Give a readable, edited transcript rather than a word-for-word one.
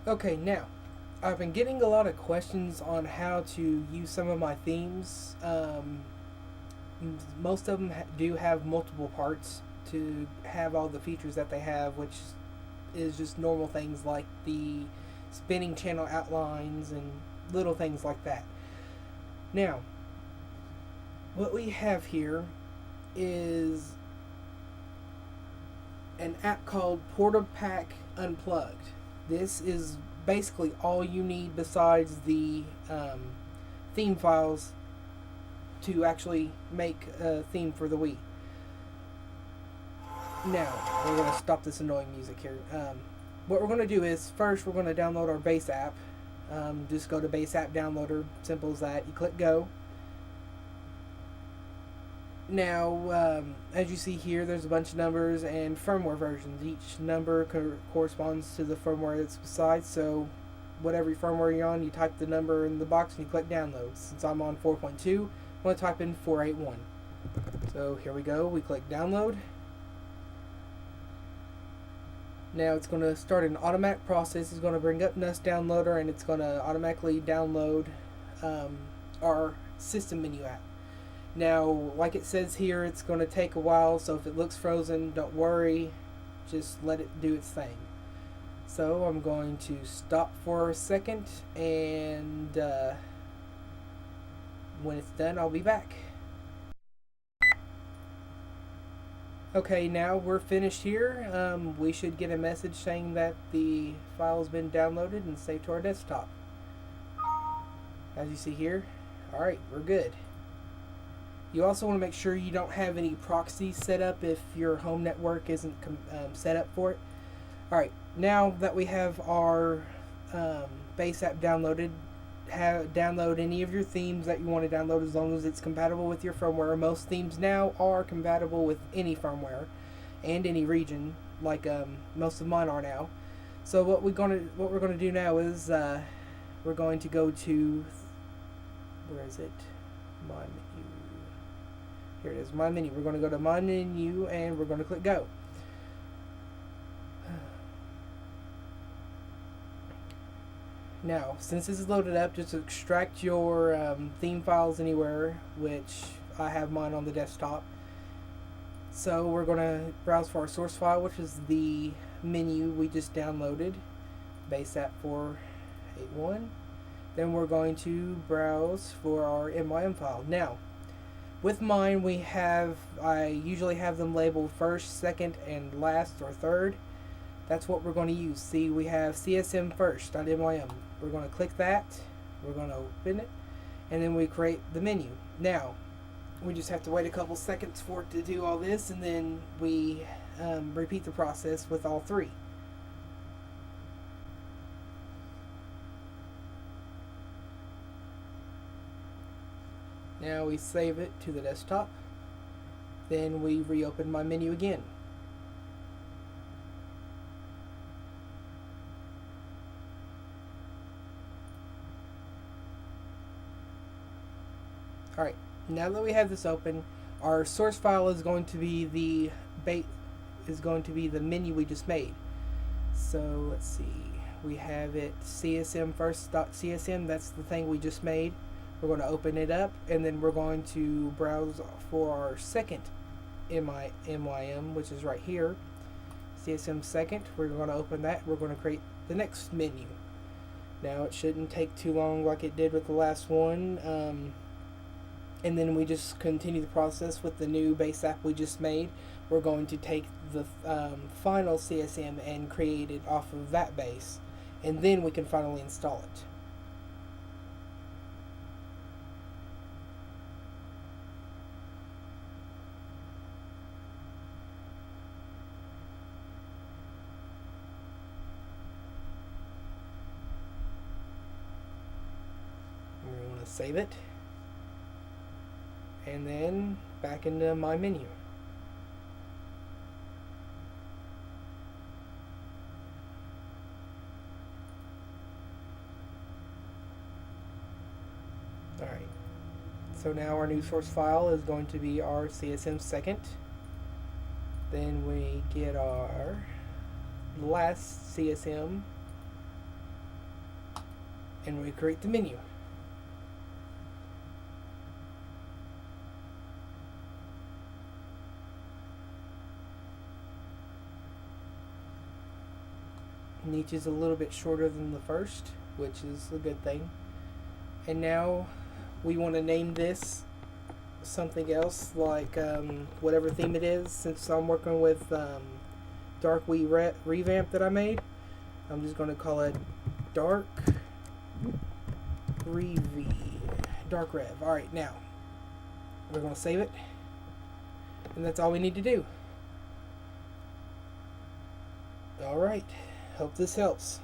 Okay, now, I've been getting a lot of questions on how to use some of my themes. Most of them do have multiple parts to have all the features that they have, which is just normal things like the spinning channel outlines and little things like that. Now, what we have here is an app called Portapack Unplugged. This is basically all you need besides the theme files to actually make a theme for the Wii. Now, we're going to stop this annoying music here. What we're going to do is, first we're going to download our base app. Just go to base app downloader, simple as that. You click go. Now, as you see here, there's a bunch of numbers and firmware versions. Each number corresponds to the firmware that's beside, so whatever firmware you're on, you type the number in the box and you click download. Since I'm on 4.2, I'm going to type in 481. So here we go, we click download. Now it's going to start an automatic process. It's going to bring up NUS Downloader and it's going to automatically download our system menu app. Now, like it says here, it's going to take a while, so if it looks frozen, don't worry. Just let it do its thing. So I'm going to stop for a second, and when it's done, I'll be back. Okay, now we're finished here. We should get a message saying that the file has been downloaded and saved to our desktop. As you see here, alright, we're good. You also want to make sure you don't have any proxies set up if your home network isn't set up for it. Alright, now that we have our base app downloaded, download any of your themes that you want to download as long as it's compatible with your firmware. Most themes now are compatible with any firmware and any region, like most of mine are now. So what we're gonna do now is we're going to go to, where is it? My menu. Here it is, my menu. We're going to go to my menu and we're going to click go. Now, since this is loaded up, just extract your theme files anywhere, which I have mine on the desktop. So we're going to browse for our source file, which is the menu we just downloaded, base app 481. Then we're going to browse for our MYM file. Now, with mine, I usually have them labeled first, second, and last or third. That's what we're going to use. See, we have CSM first.mym. We're going to click that. We're going to open it. And then we create the menu. Now, we just have to wait a couple seconds for it to do all this, and then we repeat the process with all three. Now we save it to the desktop. Then we reopen my menu again. Alright, now that we have this open, our source file is going to be the menu we just made. So let's see, we have it CSM first.csm, that's the thing we just made. We're going to open it up, and then we're going to browse for our second MYM, which is right here, CSM second. We're going to open that. We're going to create the next menu. Now it shouldn't take too long like it did with the last one, and then we just continue the process with the new base app we just made. We're going to take the final CSM and create it off of that base, and then we can finally install it. We want to save it, and then back into my menu. Alright, so now our new source file is going to be our CSM second. Then we get our last CSM, and recreate the menu. And each is a little bit shorter than the first, which is a good thing. And now we want to name this something else, like whatever theme it is. Since I'm working with Dark Wii revamp that I made, I'm just going to call it Dark Dark Rev. Alright, now we're going to save it, and that's all we need to do. Alright, hope this helps.